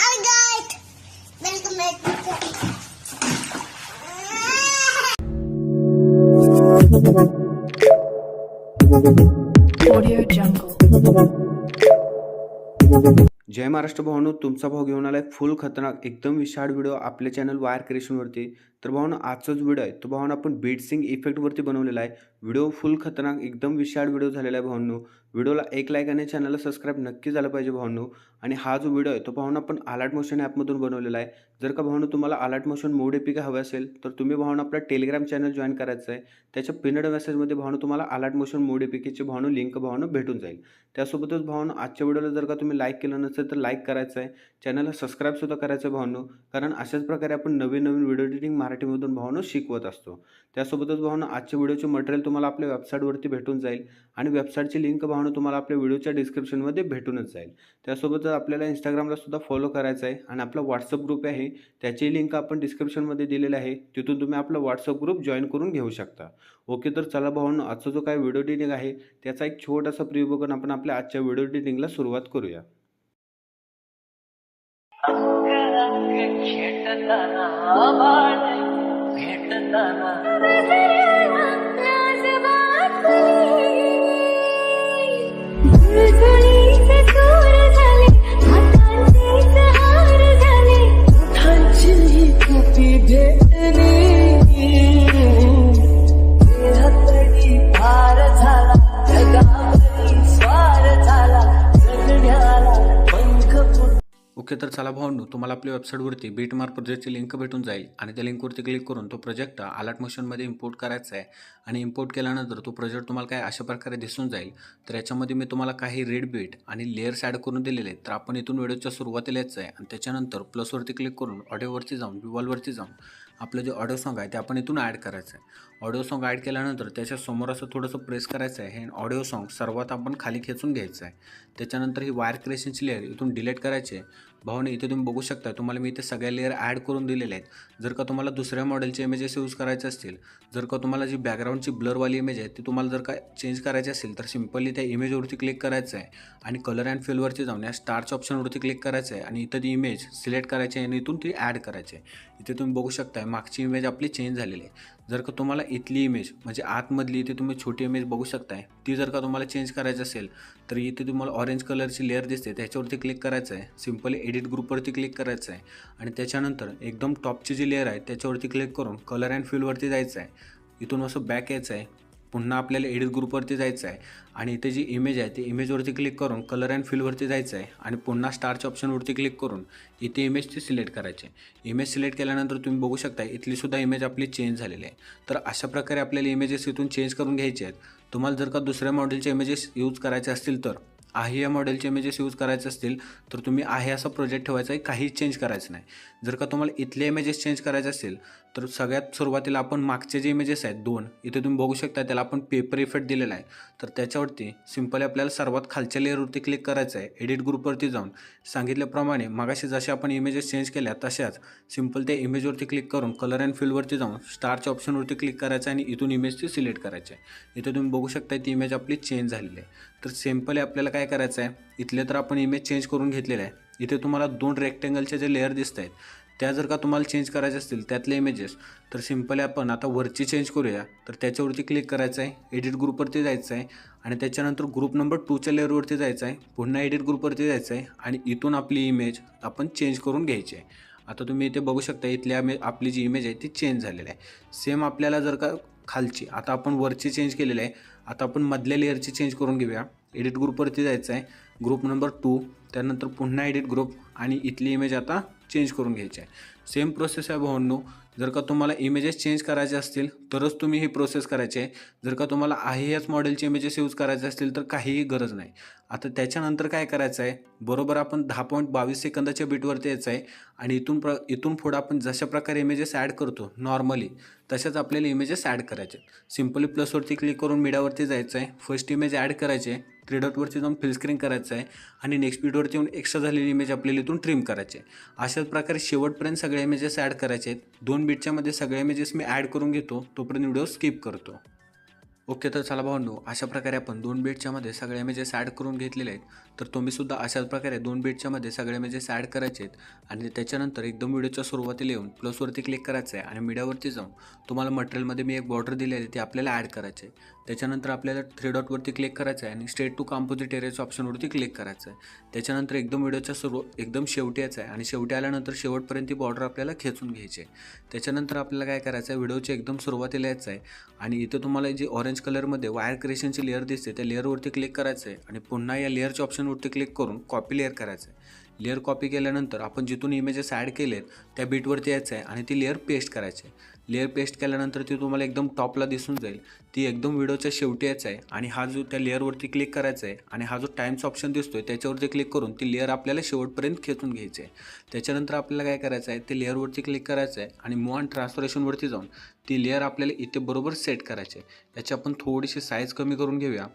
Hi guys, welcome back to Audio Jungle. जय महाराष्ट्र भावांनो, तुमचा भाऊ घेऊन आलाय फुल खतरनाक एकदम विशाळ व्हिडिओ आपल्या चॅनल वायर क्रिएशनवरती. तर भावांनो, आजचाच व्हिडिओ आहे तो भावांनो आपण बीटसिंग इफेक्टवरती बनवलेला आहे. व्हिडिओ फुल खतरनाक एकदम विशाळ व्हिडिओ झालेला आहे भावांनो. व्हिडिओला एक लाईक आणि चॅनलला सबस्क्राईब नक्की झालं पाहिजे भावांनो. आणि हा जो व्हिडिओ आहे तो भावांनो आपण अलर्ट मोशन ॲपमधून बनवलेला आहे. जर का भावांनो तुम्हाला अलर्ट मोशन मोड एपीके हवे असेल तर तुम्ही भावांनो आपला टेलिग्राम चॅनल जॉईन करायचं आहे. त्याच्या पिनड मेसेजमध्ये भावांनो तुम्हाला अलर्ट मोशन मोड एपीकेची भावांनो लिंक भावांनो भेटून जाईल. त्यासोबतच भावांनो आजच्या व्हिडिओला जर का तुम्ही लाईक केलं नसेल तर लाईक करायचं आहे, चॅनलला सबस्क्राईब सुद्धा करायचं आहे भावांनो. कारण अशाच प्रकारे आपण नवीन व्हिडिओ एडिटिंग मराठीमधून भावांनो शिकवत असतो. त्यासोबतच भावांनो आजच्या व्हिडिओचे मटेरियल तुम्हाला आपल्या वेबसाईटवरती भेटून जाईल आणि वेबसाईटची लिंक भावांनो तुम्हाला आपल्या व्हिडिओच्या डिस्क्रिप्शनमध्ये भेटूनच जाईल. त्यासोबतच आपल्याला इंस्टाग्रामला सुद्धा फॉलो करायचं आहे आणि आपला व्हॉट्सअप ग्रुप आहे त्याची लिंक आपण डिस्क्रिप्शनमध्ये दिलेली आहे. तिथून तुम्ही आपला व्हॉट्सअप ग्रुप जॉईन करून घेऊ शकता. ओके, तर चला भावांनो, आजचा जो काय व्हिडिओ एडिटिंग आहे त्याचा एक छोटासा प्रिव्ह्यू बघून आपण आपल्या आजच्या व्हिडिओ एडिटिंगला सुरुवात करूया. ओके, तर चला भावांनो, तुम्हाला आपल्या वेबसाईटवरती बीटमार्क प्रोजेक्टची लिंक भेटून जाईल आणि त्या लिंकवरती क्लिक करून तो प्रोजेक्ट अलर्ट मोशनमध्ये इम्पोर्ट करायचा आहे. आणि इम्पोर्ट केल्यानंतर तो प्रोजेक्ट तुम्हाला काय अशा प्रकारे दिसून जाईल. तर याच्यामध्ये मी तुम्हाला काही रेड बीट आणि लेयर्स ॲड करून दिलेले आहेत. तर आपण इथून व्हिडिओच्या सुरुवातीला यायचं आहे आणि त्याच्यानंतर प्लसवरती क्लिक करून ऑडिओवरती जाऊन विवॉलवरती जाऊन आपलं जे ऑडिओ सॉन्ग आहे ते आपण इथून ॲड करायचं आहे. ऑडिओ सॉन्ग ॲड केल्यानंतर त्याच्या समोर असं थोडंसं प्रेस करायचं आहे. हे ऑडिओ सॉन्ग सर्वात आपण खाली खेचून घ्यायचं आहे. त्याच्यानंतर ही वायर क्रिएशनची लेअर इथून डिलीट करायची आहे. भावाने इथे तुम्ही बघू शकता, तुम्हाला मी इथे सगळ्या लेअर ॲड करून दिलेले आहेत. जर का तुम्हाला दुसऱ्या मॉडेलचे इमेजेस यूज करायचे असतील, जर का तुम्हाला जी बॅकग्राऊंडची ब्लरवाली इमेज आहे ती तुम्हाला जर का चेंज करायची असेल तर सिम्पली त्या इमेजवरती क्लिक करायचं आहे आणि कलर अँड फिलवरती जाऊन या स्टारच्या ऑप्शनवरती क्लिक करायचं आहे आणि इथं ती इमेज सिलेक्ट करायची आहे आणि इथून ती ॲड करायची आहे. इथे तुम्ही बघू शकता मागची इमेज आपली चेंज झालेली आहे. जर का तुम्हाला इथली इमेज म्हणजे आतमधली इथे तुम्ही छोटी इमेज बघू शकताय ती जर का तुम्हाला चेंज करायची असेल तर इथे तुम्हाला ऑरेंज कलरची लेअर दिसते त्याच्यावरती क्लिक करायचं आहे. सिम्पली एडिट ग्रुपवरती क्लिक करायचं आहे आणि त्याच्यानंतर एकदम टॉपची जी लेअर आहे त्याच्यावरती क्लिक करून कलर अँड फिलवरती जायचं आहे. इथून असं बॅक यायचं आहे. पुन्हा आपल्याला एडिट ग्रुपवरती जायचं आहे आणि इथे जी इमेज आहे ती इमेजवरती क्लिक करून कलर अँड फिलवरती जायचं आहे आणि पुन्हा स्टारच्या ऑप्शनवरती क्लिक करून इथे इमेजची सिलेक्ट करायची आहे. इमेज सिलेक्ट केल्यानंतर तुम्ही बघू शकता इथलीसुद्धा इमेज आपली चेंज झालेली आहे. तर अशा प्रकारे आपल्याला इमेजेस इथून चेंज करून घ्यायचे आहेत. तुम्हाला जर का दुसऱ्या मॉडेलचे इमेजेस यूज करायचे असतील तर आहे या मॉडेलचे इमेजेस यूज करायचे असतील तर तुम्ही आहे असा प्रोजेक्ट ठेवायचा आहे, काहीच चेंज करायचं नाही. जर का तुम्हाला इथले इमेजेस चेंज करायचे असेल तर सगळ्यात सुरुवातीला आपण मागचे जे इमेजेस आहेत दोन इथे तुम्ही बघू शकता त्याला आपण पेपर इफेक्ट दिलेला आहे. तर त्याच्यावरती सिम्पली आपल्याला सर्वात खालच्या लेअरवरती क्लिक करायचं आहे. एडिट ग्रुपवरती जाऊन सांगितल्याप्रमाणे मगाशी जसे आपण इमेजेस चेंज केल्या तशाच सिम्पल त्या इमेजवरती क्लिक करून कलर अँड फिलवरती जाऊन स्टारच्या ऑप्शनवरती क्लिक करायचं आणि इथून इमेजची सिलेक्ट करायची आहे. इथे तुम्ही बघू शकता ती इमेज आपली चेंज झालेली आहे. तर सिम्पली आपल्याला काय करायचं आहे, इथले तर आपण इमेज चेंज करून घेतलेले आहे. इथे तुम्हाला दोन रेक्टेंगलचे जे लेअर दिसत आहेत त्या जर का तुम्हाला चेंज करायचे असतील त्यातले इमेजेस तर सिम्पली आपण आता वरची चेंज करूया. तर त्याच्यावरती क्लिक करायचं आहे. एडिट ग्रुपवरती जायचं आहे आणि त्याच्यानंतर ग्रुप नंबर 2च्या लेअरवरती जायचं आहे. पुन्हा एडिट ग्रुपवरती जायचं आहे आणि इथून आपली इमेज आपण चेंज करून घ्यायची आहे. आता तुम्ही इथे बघू शकता इथल्या आपली जी इमेज आहे ती चेंज झालेली आहे. सेम आपल्याला जर का खालची आता आपण वरची चेंज केलेली आहे, आता आपण मधल्या लेअरची चेंज करून घेऊया. एडिट ग्रुपवरती जायचं आहे. ग्रुप नंबर 2 त्यानंतर पुन्हा एडिट ग्रुप आणि इथली इमेज आता चेंज करून घ्यायची आहे. सेम प्रोसेस आहे भावांनो. जर का तुम्हाला इमेजेस चेंज करायचे असतील तरच तुम्ही ही प्रोसेस करायची आहे. जर का तुम्हाला आहे याच मॉडेलचे इमेजेस यूज करायचे असतील तर काहीही गरज नाही. आता त्याच्यानंतर काय करायचं आहे, बरोबर आपण 10.22 सेकंदाच्या बीटवरती यायचं आहे आणि इथून पुढं आपण जशा प्रकारे इमेजेस ॲड करतो नॉर्मली तशाच आपल्याला इमेजेस ॲड करायचे. सिम्पली प्लसवरती क्लिक करून मीडियावरती जायचं आहे. फर्स्ट इमेज ॲड करायची आहे. 3 डॉटवरती जाऊन फिल स्क्रीन करायचं आहे आणि नेक्स्ट बीटवरती येऊन एक्स्ट्रा झालेली इमेज आपल्याला इथून ट्रिम करायची आहे. अशाच प्रकारे शेवटपर्यंत सगळे इमेजेस ॲड करायचे आहेत. 2 बीटच्या मध्ये सगळे इमेजेस मी ॲड करून घेतो, तोपर्यंत व्हिडिओ स्किप करतो. ओके, तर चला भावांनो, अशा प्रकारे आपण 2 बीटच्यामध्ये सगळे इमेजेस ॲड करून घेतलेले आहेत. तर तुम्हीसुद्धा अशाच प्रकारे 2 बीटच्यामध्ये सगळे इमेजेस ॲड करायचे आहेत आणि त्याच्यानंतर एकदम व्हिडिओच्या सुरुवातीला येऊन प्लसवरती क्लिक करायचं आहे आणि मीडियावरती जाऊन तुम्हाला मटेरियलमध्ये मी एक बॉर्डर दिलेली आहे ती आपल्याला ॲड करायची आहे. त्याच्यानंतर आपल्याला 3 डॉटवरती क्लिक करायचं आहे आणि स्ट्रेट टू कंपोजिट एरियाच्या ऑप्शनवरती क्लिक करायचं आहे. त्याच्यानंतर एकदम व्हिडिओच्या एकदम शेवटी यायचं आहे आणि शेवटी आल्यानंतर शेवटपर्यंत ती बॉर्डर आपल्याला खेचून घ्यायची आहे. त्याच्यानंतर आपल्याला काय करायचं आहे, व्हिडिओच्या एकदम सुरुवातीला यायचं आहे आणि इथे तुम्हाला जी ऑरेंज कलरमध्ये वायर क्रिएशनची लेअर दिसते त्या लेअरवरती क्लिक करायचं आहे आणि पुन्हा या लेअरच्या ऑप्शनवरती क्लिक करून कॉपी लेअर करायचं आहे. लेअर कॉपी केल्यानंतर आपण जिथून इमेजेस ॲड केलेत त्या बीटवरती यायचं आहे आणि ती लेअर पेस्ट करायची आहे. लेअर पेस्ट केल्यानंतर ती तुम्हाला एकदम टॉपला दिसून जाईल. ती एकदम व्हिडिओच्या शेवटी यायचं आहे आणि हा जो त्या लेअरवरती क्लिक करायचा आहे आणि हा जो टाईमचा ऑप्शन दिसतोय त्याच्यावरती क्लिक करून ती लेअर आपल्याला शेवटपर्यंत खेचून घ्यायची आहे. त्याच्यानंतर आपल्याला काय करायचं आहे, ते लेअरवरती क्लिक करायचं आहे आणि मूव्ह अँड ट्रान्सफॉर्मेशनवरती जाऊन ती लेअर आपल्याला इथे बरोबर सेट करायची आहे. याची आपण थोडीशी साईज कमी करून घेऊया.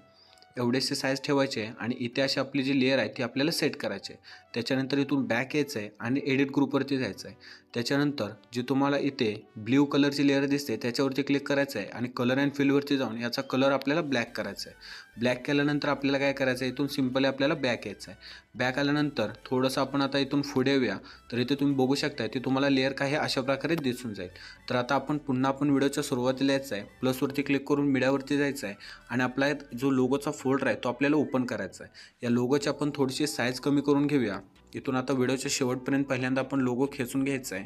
एवढेसे साईज ठेवायचे आणि इथे अशी आपली जी लेअर आहे ती आपल्याला सेट करायची आहे. त्याच्यानंतर इथून बॅक यायचं आहे आणि एडिट ग्रुपवरती जायचं आहे. त्याच्यानंतर जी तुम्हाला इथे ब्ल्यू कलरची लेअर दिसते त्याच्यावरती क्लिक करायचं आहे आणि कलर अँड फिलवरती जाऊन याचा कलर आपल्याला ब्लॅक करायचा आहे. ब्लॅक केल्यानंतर आपल्याला काय करायचं आहे, इथून सिम्पली आपल्याला बॅक यायचं आहे. बॅक आल्यानंतर थोडंसं आपण आता इथून पुढे येऊया. तर इथे तुम्ही बघू शकता ती तुम्हाला लेअर काही अशा प्रकारे दिसून जाईल. तर आता आपण पुन्हा व्हिडिओच्या सुरुवातीला यायचं आहे, प्लसवरती क्लिक करून मीडियावरती जायचं आहे आणि आपला जो लोगोचा फोल्डर आहे तो आपल्याला ओपन करायचा आहे. या लोगोची आपण थोडीशी साईज कमी करून घेऊया. इथून आता व्हिडिओच्या शेवटपर्यंत पहिल्यांदा आपण लोगो खेचून घ्यायचा आहे.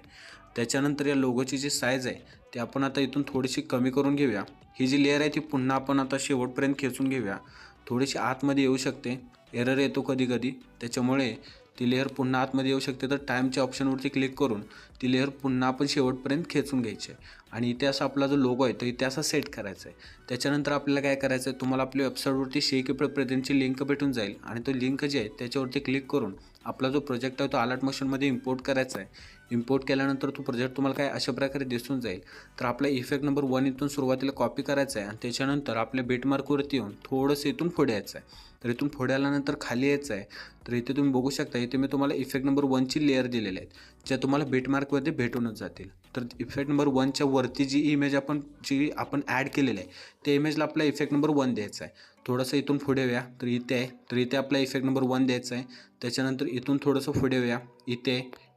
त्याच्यानंतर या लोगोची जी साईज आहे ती आपण आता इथून थोडीशी कमी करून घेऊया. ही जी लेअर आहे ती पुन्हा आपण आता शेवटपर्यंत खेचून घेऊया. थोडीशी आतमध्ये येऊ शकते, एरर येतो कधी कधी, त्याच्यामुळे ती लेअर पुन्हा आतमध्ये येऊ शकते. तर टाईमच्या ऑप्शनवरती क्लिक करून ती लेअर पुन्हा आपण शेवटपर्यंत खेचून घ्यायची आहे आणि इथे असा आपला जो लोगो आहे तो इथे असा सेट करायचा आहे. त्याच्यानंतर आपल्याला काय करायचं आहे, तुम्हाला आपल्या वेबसाईटवरती शेक प्रेझेंटची लिंक भेटून जाईल आणि तो लिंक जी आहे त्याच्यावरती क्लिक करून आपला जो प्रोजेक्ट आहे तो आलाट मोशनमध्ये इम्पोर्ट करायचा आहे. इम्पोर्ट केल्यानंतर तो प्रोजेक्ट तुम्हाला काय अशा प्रकारे दिसून जाईल. तर आपला इफेक्ट नंबर 1 इथून सुरुवातीला कॉपी करायचा आहे आणि त्याच्यानंतर आपल्या बीटमार्कवरती येऊन थोडंसं इथून पुढे यायचं आहे. तर इथून पुढे आल्यानंतर खाली यायचं आहे. तर इथे तुम्ही बघू शकता, इथे मी तुम्हाला इफेक्ट नंबर 1ची लेअर दिलेली आहेत ज्या तुम्हाला बीटमार्कमध्ये भेटूनच जातील. तर इफेक्ट नंबर 1च्या वरती जी इमेज आपण ॲड केलेली आहे त्या इमेजला आपला इफेक्ट नंबर 1 द्यायचा आहे. थोडंसं इथून पुढे येऊया. तर इथे आहे, तर इथे आपला इफेक्ट नंबर 1 द्यायचा आहे. त्याच्यानंतर इथून थोडंसं पुढे येऊया.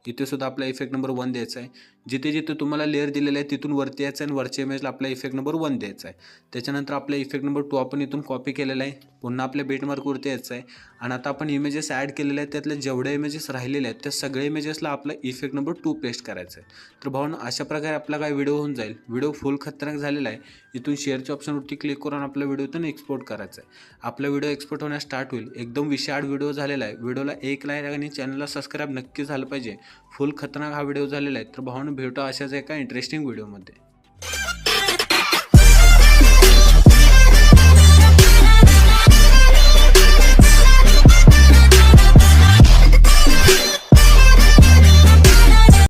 इथे सुद्धा आपला इफेक्ट नंबर 1 द्यायचा आहे. जिथे जिथे तुम्हाला लेअर दिलेलं आहे तिथून वरती यायचं आहे आणि वरच्या इमेजला आपला इफेक्ट नंबर 1 द्यायचा आहे. त्याच्यानंतर आपला इफेक्ट नंबर 2 आपण इथून कॉपी केलेला आहे. पुन्हा आपल्या बीटमार्कवरती यायचं आहे आणि आता आपण इमेजेस ॲड केलेले आहेत त्यातल्या जेवढ्या इमेजेस राहिलेल्या आहेत त्या सगळ्या इमेजेसला आपला इफेक्ट नंबर 2 पेस्ट करायचा आहे. तर भावना अशा प्रकारे आपला काय व्हिडिओ होऊन जाईल. व्हिडिओ फुल खतरनाक झालेला आहे. इथून शेअरच्या ऑप्शनवरती क्लिक करून आपला व्हिडिओ इथून एक्सपोर्ट करायचा आहे. आपला व्हिडिओ एक्सपोर्ट होण्यास स्टार्ट होईल. एकदम विशाळ व्हिडिओ झालेला आहे. व्हिडिओला 1 लाईक आणि चॅनलला सबस्क्राईब नक्की झालं पाहिजे. फुल खतरनाक हा व्हिडिओ झालेला आहे. तर भावांनो, भेटू अशाच एका इंटरेस्टिंग व्हिडिओमध्ये.